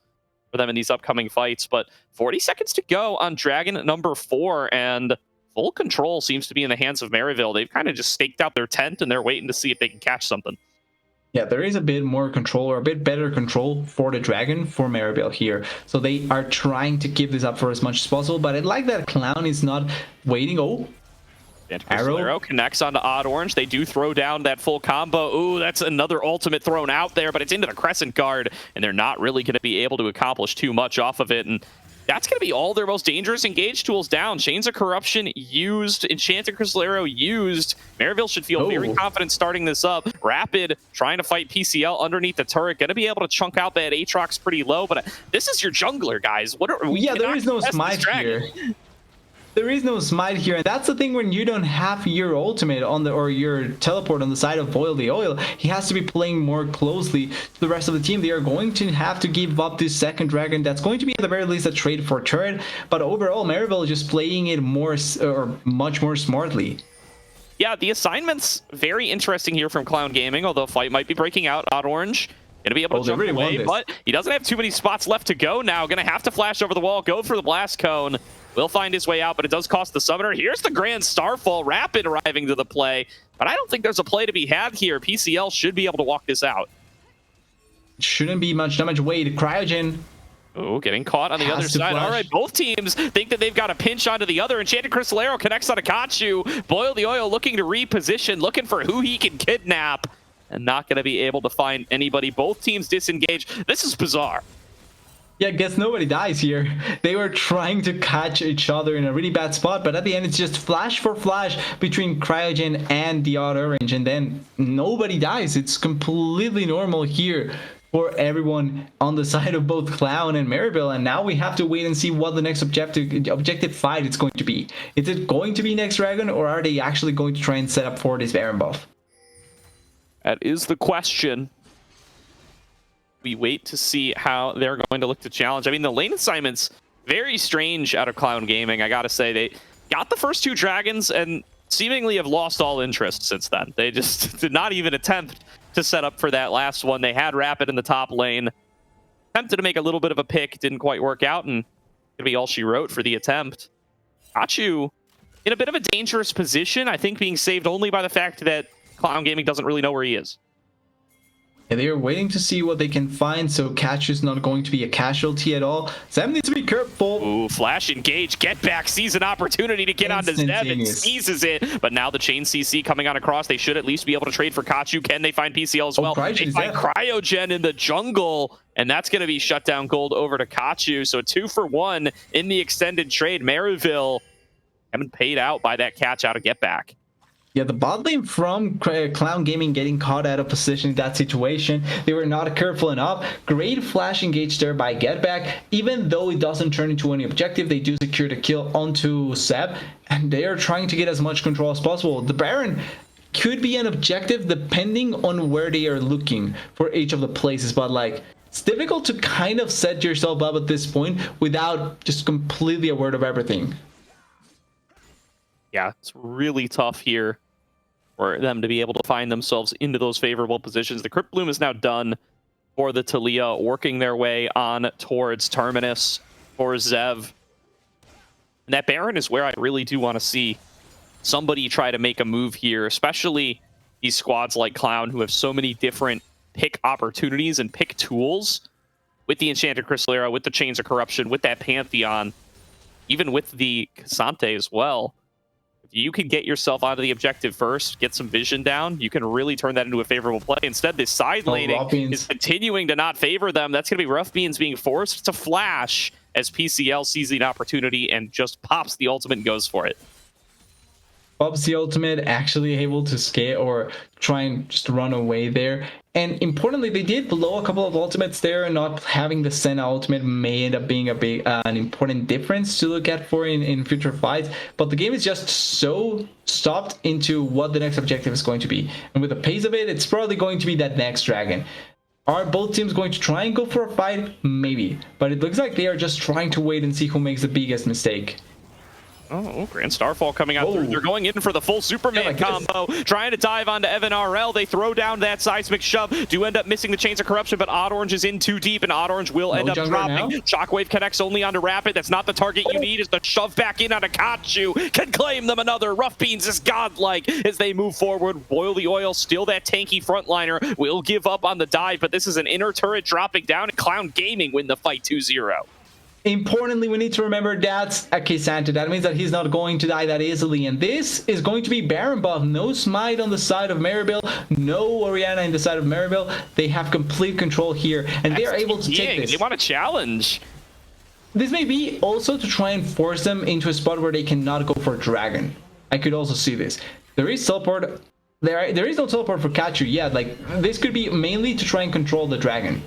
for them in these upcoming fights. But 40 seconds to go on Dragon number 4, and full control seems to be in the hands of Maryville. They've kind of just staked out their tent, and they're waiting to see if they can catch something. Yeah, there is a bit more control, or a bit better control for the Dragon for Maryville here. So they are trying to keep this up for as much as possible, but I like that Clown is not waiting. Oh, Arrow connects onto Odd Orange. They do throw down that full combo. Ooh, that's another ultimate thrown out there, but it's into the Crescent Guard, and they're not really going to be able to accomplish too much off of it. And that's going to be all their most dangerous engage tools down. Chains of Corruption used, Enchanted Crystal Arrow used. Maryville should feel very confident starting this up. Rapid trying to fight PCL underneath the turret. Going to be able to chunk out that Aatrox pretty low, but this is your jungler, guys. What are we? Yeah, there is no smite here. There is no smite here, and that's the thing when you don't have your ultimate on the or your teleport on the side of Boil the Oil. He has to be playing more closely to the rest of the team. They are going to have to give up this second dragon. That's going to be at the very least a trade for turret, but overall Maryville is just playing it more or much more smartly. Yeah, the assignment's very interesting here from Clown Gaming, although fight might be breaking out. Odd Orange gonna be able to jump away, but he doesn't have too many spots left to go now. Gonna have to flash over the wall, go for the blast cone. Will find his way out, but it does cost the summoner. Here's the Grand Starfall, Rapid arriving to the play, but I don't think there's a play to be had here. PCL should be able to walk this out. Shouldn't be much damage. Wait, Cryogen. Oh, getting caught on the other side. All right, both teams think that they've got a pinch onto the other. Enchanted Crystal Arrow connects on Akachu. Boil the Oil looking to reposition, looking for who he can kidnap, and not going to be able to find anybody. Both teams disengage. This is bizarre. Yeah, guess nobody dies here. They were trying to catch each other in a really bad spot, but at the end it's just flash for flash between Cryogen and the Odd Orange, and then nobody dies. It's completely normal here for everyone on the side of both Clown and Maryville, and now we have to wait and see what the next objective fight is going to be. Is it going to be next dragon, or are they actually going to try and set up for this Baron buff? That is the question. We wait to see how they're going to look to challenge. I mean, the lane assignment's very strange out of Clown Gaming. I gotta say, they got the first two dragons and seemingly have lost all interest since then. They just did not even attempt to set up for that last one. They had Rapid in the top lane, attempted to make a little bit of a pick, didn't quite work out, and gonna be all she wrote for the attempt. Achu in a bit of a dangerous position, I think, being saved only by the fact that Clown Gaming doesn't really know where he is. Yeah, they are waiting to see what they can find, so Catch is not going to be a casualty at all. Zeb needs to be careful. Ooh, flash engage, get back, sees an opportunity to get onto Zeb and seizes it. But now the chain CC coming on across, they should at least be able to trade for Kachu. Can they find PCL as well? They find Cryogen in the jungle, and that's going to be shut down gold over to Kachu. So 2 for 1 in the extended trade. Maryville haven't paid out by that catch out of get back. Yeah, the bot lane from Clown Gaming getting caught out of position in that situation. They were not careful enough. Great flash engage there by Getback. Even though it doesn't turn into any objective, they do secure the kill onto Zeb, and they are trying to get as much control as possible. The Baron could be an objective depending on where they are looking for each of the places, but like, it's difficult to kind of set yourself up at this point without just completely aware of everything. Yeah, it's really tough here for them to be able to find themselves into those favorable positions. The Crypt Bloom is now done for the Taliyah, working their way on towards Terminus for Zev. And that Baron is where I really do want to see somebody try to make a move here, especially these squads like Clown who have so many different pick opportunities and pick tools with the Enchanted Crystal Arrow, with the Chains of Corruption, with that Pantheon, even with the Cassante as well. You can get yourself onto the objective first, get some vision down, you can really turn that into a favorable play. Instead, this side laning is continuing to not favor them. That's going to be Rough Beans being forced to flash as PCL sees the opportunity and just pops the ultimate and goes for it. Pops the ultimate, actually able to scale or try and just run away there. And importantly, they did blow a couple of ultimates there. Not having the Senna ultimate may end up being an important difference to look at for in future fights. But the game is just so stopped into what the next objective is going to be. And with the pace of it, it's probably going to be that next dragon. Are both teams going to try and go for a fight? Maybe. But it looks like they are just trying to wait and see who makes the biggest mistake. Oh, Grand Starfall coming out through. They're going in for the full Superman combo, trying to dive onto Evan RL. They throw down that seismic shove, do end up missing the Chains of Corruption, but Odd Orange is in too deep, and Odd Orange will end up dropping. Shockwave connects only onto Rapid. That's not the target you need, as the shove back in on Akachu can claim them another. Rough Beans is godlike as they move forward. Boil the Oil, still that tanky frontliner, will give up on the dive, but this is an inner turret dropping down, and Clown Gaming win the fight 2-0. Importantly, we need to remember that's a Cassante. That means that he's not going to die that easily. And this is going to be Baron buff. No smite on the side of Maryville. No Orianna in the side of Maryville. They have complete control here. And they are able to take this. They want to challenge. This may be also to try and force them into a spot where they cannot go for Dragon. I could also see this. There is teleport. There is no teleport for Kachu yet. Like, this could be mainly to try and control the Dragon.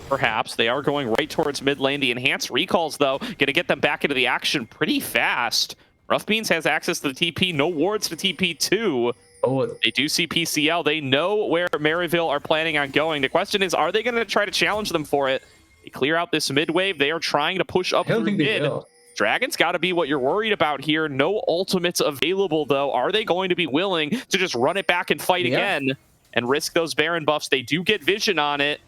Perhaps. They are going right towards mid lane. The enhanced recalls, though, going to get them back into the action pretty fast. Rough Beans has access to the TP. No wards to TP too. Oh, They do see PCL. They know where Maryville are planning on going. The question is, are they going to try to challenge them for it? They clear out this mid wave. They are trying to push up I don't through think they mid. will. Dragon's got to be what you're worried about here. No ultimates available, though. Are they going to be willing to just run it back and fight again and risk those Baron buffs? They do get vision on it.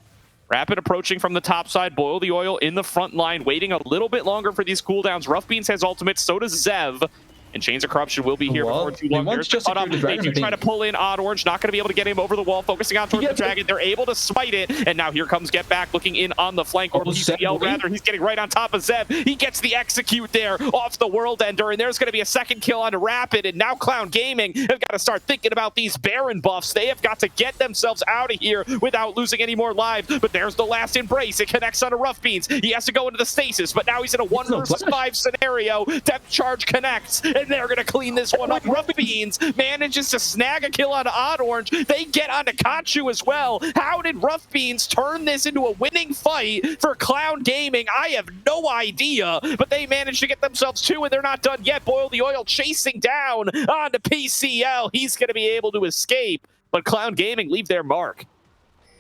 Rapid approaching from the top side. Boil the Oil in the front line, waiting a little bit longer for these cooldowns. Rough Beans has ultimate, so does Zev. And Chains of Corruption will be here before too long. There's the cut-off. They do try to pull in Odd Orange. Not going to be able to get him over the wall. Focusing on towards the Dragon. They're able to smite it. And now here comes Get Back looking in on the flank. Or PCL rather. He's getting right on top of Zev. He gets the execute there off the World Ender. And there's going to be a second kill on Rapid. And now Clown Gaming have got to start thinking about these Baron buffs. They have got to get themselves out of here without losing any more lives. But there's the last embrace. It connects onto Rough Beans. He has to go into the stasis. But now he's in a 1 versus 5 scenario. Depth charge connects. And they're going to clean this one up. Rough Beans manages to snag a kill on Odd Orange. They get onto Kachu as well. How did Rough Beans turn this into a winning fight for Clown Gaming? I have no idea, but they managed to get themselves 2, and they're not done yet. Boil the Oil chasing down onto PCL. He's going to be able to escape, but Clown Gaming leave their mark.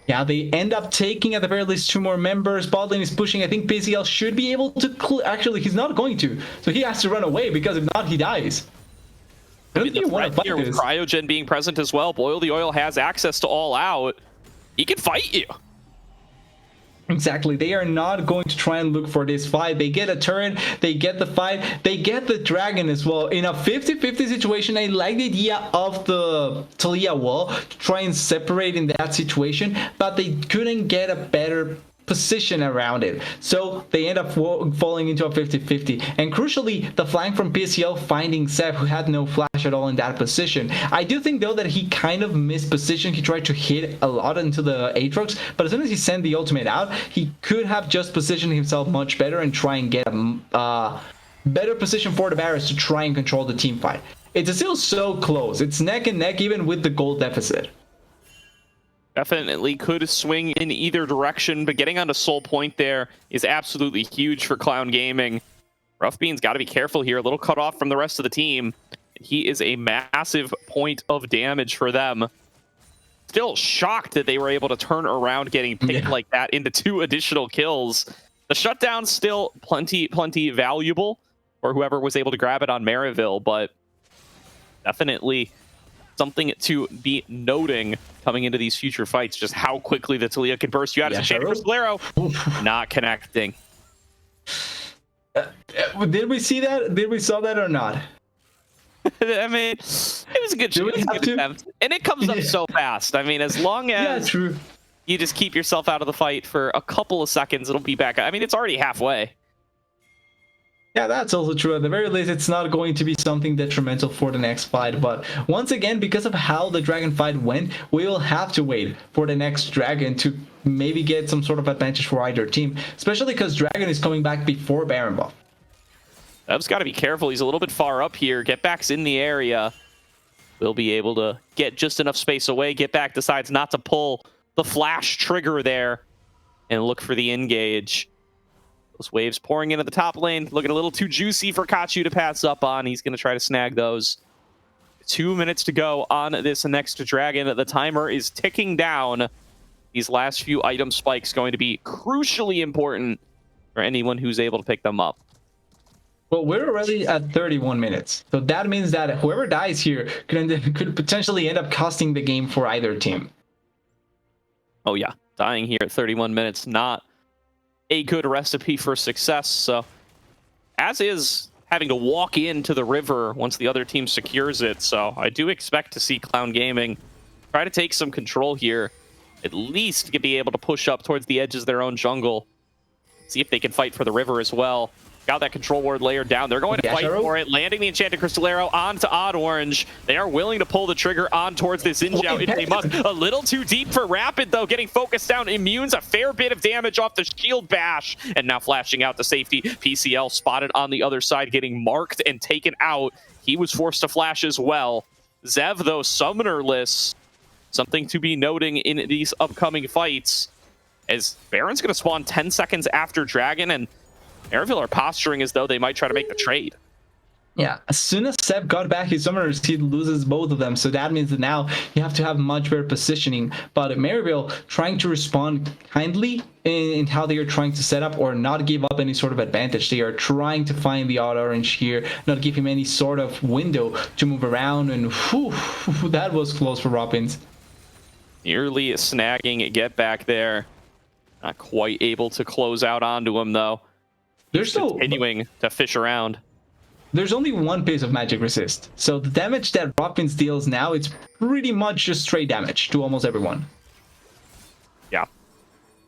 Yeah, they end up taking at the very least 2 more members. Bot lane is pushing. I think PCL should be able to actually, he's not going to. So he has to run away, because if not, he dies. I mean, the threat here with Cryogen being present as well. Boil the Oil has access to All Out. He can fight you. Exactly. They are not going to try and look for this fight. They get a turret, they get the fight, they get the dragon as well. In a 50-50 situation, I like the idea of the Talia wall to try and separate in that situation, but they couldn't get a better position around it, so they end up falling into a 50-50. And crucially, the flank from PCL finding Zev, who had no flash at all in that position. I do think though that he kind of missed position. He tried to hit a lot into the Aatrox, but as soon as he sent the ultimate out, he could have just positioned himself much better and try and get a better position for the Varus to try and control the team fight. It's still so close. It's neck and neck even with the gold deficit. Definitely could swing in either direction, but getting onto Soul Point there is absolutely huge for Clown Gaming. Rough Beans got to be careful here. A little cut off from the rest of the team. He is a massive point of damage for them. Still shocked that they were able to turn around getting picked like that into 2 additional kills. The shutdown's still plenty valuable for whoever was able to grab it on Maryville, but definitely something to be noting coming into these future fights, just how quickly the Talia can burst you out. As a Enchanted Crystallero not connecting. Did we see that? Did we saw that or not? I mean, it was a good attempt. And it comes up so fast. I mean, as long as you just keep yourself out of the fight for a couple of seconds, it'll be back. I mean, it's already halfway. Yeah, that's also true. At the very least, it's not going to be something detrimental for the next fight. But once again, because of how the dragon fight went, we will have to wait for the next dragon to maybe get some sort of advantage for either team. Especially because dragon is coming back before Baron buff. Ev's got to be careful. He's a little bit far up here. Get Back's in the area. We'll be able to get just enough space away. Get Back decides not to pull the flash trigger there and look for the engage. Those waves pouring into the top lane, looking a little too juicy for Kachu to pass up on. He's going to try to snag those. 2 minutes to go on this next dragon. The timer is ticking down. These last few item spikes going to be crucially important for anyone who's able to pick them up. Well, we're already at 31 minutes. So that means that whoever dies here could potentially end up costing the game for either team. Oh yeah, dying here at 31 minutes, not a good recipe for success. So, as is having to walk into the river once the other team secures it. So I do expect to see Clown Gaming try to take some control here. At least to be able to push up towards the edges of their own jungle. See if they can fight for the river as well. Got that control ward layered down. They're going to fight for it, landing the Enchanted Crystallero onto Odd Orange. They are willing to pull the trigger on towards this Injao if they must. A little too deep for Rapid, though, getting focused down. Immunes a fair bit of damage off the shield bash, and now flashing out to safety. PCL spotted on the other side, getting marked and taken out. He was forced to flash as well. Zev, though, summonerless. Something to be noting in these upcoming fights. as Baron's going to spawn 10 seconds after Dragon, and Maryville are posturing as though they might try to make the trade. Yeah, as soon as Seb got back his summoners, he loses both of them. So that means that now you have to have much better positioning. But Maryville trying to respond kindly in how they are trying to set up or not give up any sort of advantage. They are trying to find the odd orange here, not give him any sort of window to move around. And whew, that was close for Robins. Nearly snagging a get back there. Not quite able to close out onto him, though. There's still continuing to fish around. There's only one piece of magic resist, so the damage that Robins deals now, it's pretty much just straight damage to almost everyone. Yeah.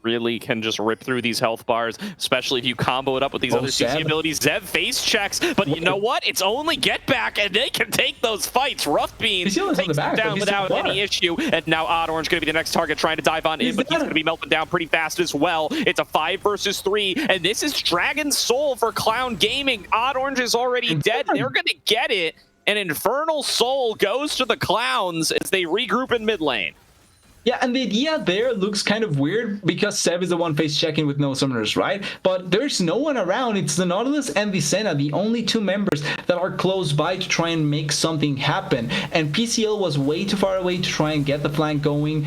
Really can just rip through these health bars, especially if you combo it up with these other CC abilities. Zev face checks, but you know what? It's only get back, and they can take those fights. Rough Beans takes them down without any issue, and now Odd Orange going to be the next target trying to dive on in, but he's going to be melted down pretty fast as well. It's a 5 versus 3, and this is Dragon Soul for Clown Gaming. Odd Orange is already dead. They're going to get it, and Infernal Soul goes to the Clowns as they regroup in mid lane. Yeah, and the idea there looks kind of weird because Seb is the one face checking with no summoners, right? But there's no one around. It's the Nautilus and the Senna, the only two members that are close by to try and make something happen. And PCL was way too far away to try and get the flank going.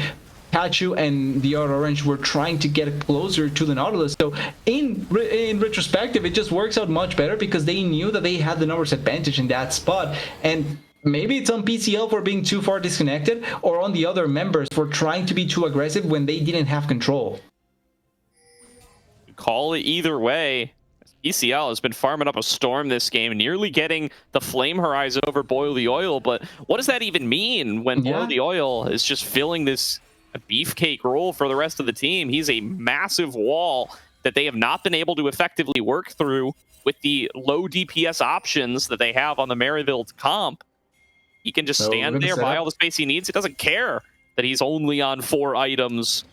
Pikachu and the Odd Orange were trying to get closer to the Nautilus. So in retrospective, it just works out much better because they knew that they had the numbers advantage in that spot. And maybe it's on PCL for being too far disconnected, or on the other members for trying to be too aggressive when they didn't have control. Call it either way. PCL has been farming up a storm this game, nearly getting the Flame Horizon over Boil the Oil, but what does that even mean when Boil the Oil is just filling this beefcake role for the rest of the team? He's a massive wall that they have not been able to effectively work through with the low DPS options that they have on the Maryville comp. He can just stand there, buy all the space he needs. He doesn't care that he's only on 4 items.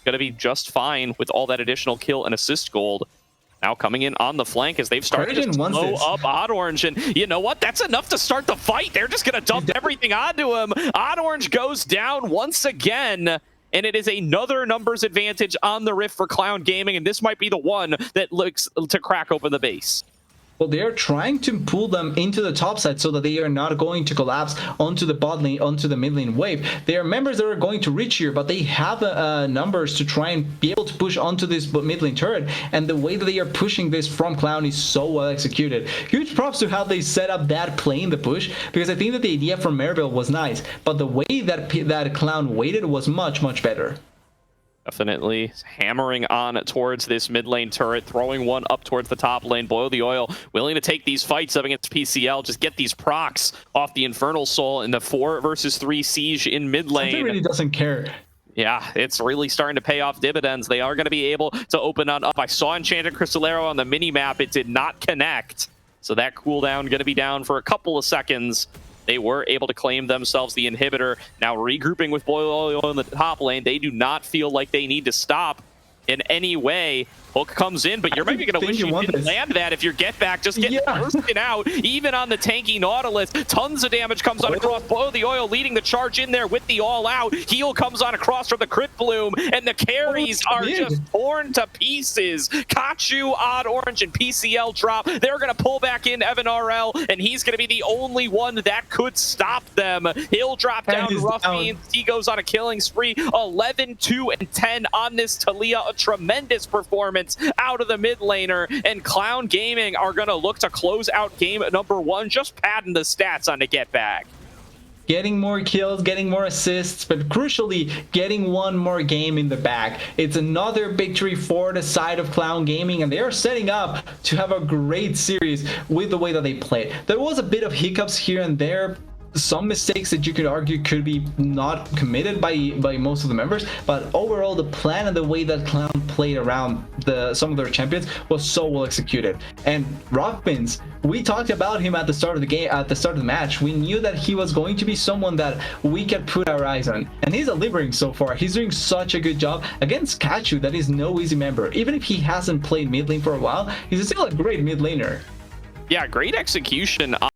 Going to be just fine with all that additional kill and assist gold. Now coming in on the flank as they've started to slow up Odd Orange. And you know what? That's enough to start the fight. They're just going to dump everything onto him. Odd Orange goes down once again. And it is another numbers advantage on the Rift for Clown Gaming. And this might be the one that looks to crack open the base. Well, they are trying to pull them into the top side so that they are not going to collapse onto the bot lane, onto the mid lane wave. They are members that are going to reach here, but they have numbers to try and be able to push onto this mid lane turret. And the way that they are pushing this from Clown is so well executed. Huge props to how they set up that play in the push, because I think that the idea from Maryville was nice, but the way that Clown waited was much, much better. Definitely hammering on towards this mid lane turret, throwing one up towards the top lane. Boil the Oil willing to take these fights up against PCL, just get these procs off the Infernal Soul in the 4 versus 3 siege in mid lane. He really doesn't care. Yeah, it's really starting to pay off dividends. They are going to be able to open on up. I saw Enchanted Crystal Arrow on the mini-map. It did not connect. So that cooldown going to be down for a couple of seconds. They were able to claim themselves the inhibitor. Now regrouping with Boil Oil in the top lane. They do not feel like they need to stop in any way. Hook comes in, but you're maybe going to wish you didn't land that if your get back just getting bursted out, even on the tanky Nautilus. Tons of damage comes on across. Boil the Oil leading the charge in there with the all out. Heal comes on across from the Crit Bloom, and the carries are just torn to pieces. Kachu, Odd Orange, and PCL drop. They're going to pull back in Evan RL, and he's going to be the only one that could stop them. He'll drop down to Rough Beans. He goes on a killing spree. 11, 2, and 10 on this Talia. A tremendous performance out of the mid laner, and Clown Gaming are going to look to close out game number 1, just padding the stats on the get back. Getting more kills, getting more assists, but crucially, getting one more game in the bag. It's another victory for the side of Clown Gaming, and they are setting up to have a great series with the way that they play. There was a bit of hiccups here and there, some mistakes that you could argue could be not committed by most of the members, but overall the plan and the way that Clown played around some of their champions was so well executed. And Rockbins, we talked about him at the start of the game, at the start of the match. We knew that he was going to be someone that we could put our eyes on, and he's delivering so far. He's doing such a good job against Kachu. That is no easy member. Even if he hasn't played mid lane for a while, he's still a great mid laner. Yeah, great execution